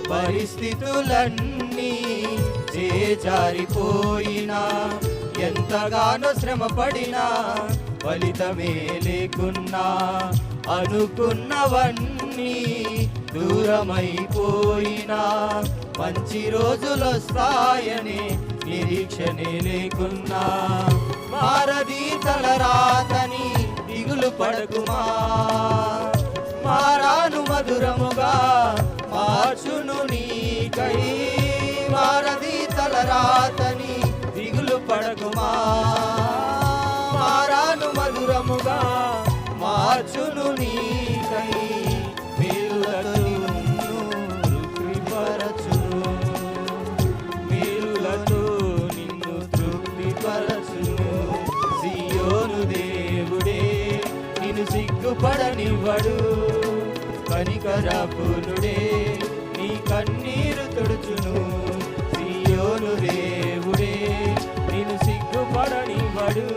పరిస్థితులన్నీ చేజారిపోయినా, ఎంతగానో శ్రమపడినా ఫలితమే లేకున్నా, అనుకున్నవన్నీ దూరమైపోయినా, మంచి రోజులొస్తాయని నిరీక్షనే లేకున్నా, మారది తలరాతని దిగులు పడకుమా, మారాను మధురముగా మార్చును నీకై, మారది తలరాతని దిగులు పడకుమా, మారాను మధురముగా మార్చును నీకై, మేలులతో నిన్ను తృప్తిపరచును, మేలులతో నిన్ను తృప్తిపరచును. సియోను దేవుడే నిన్ను సిగ్గుపడనివ్వడు, కనికరపూర్ణుడే నీ కన్నీరు తుడుచును. సియోను దేవుడే నిన్ను సిగ్గుపడనివ్వడు,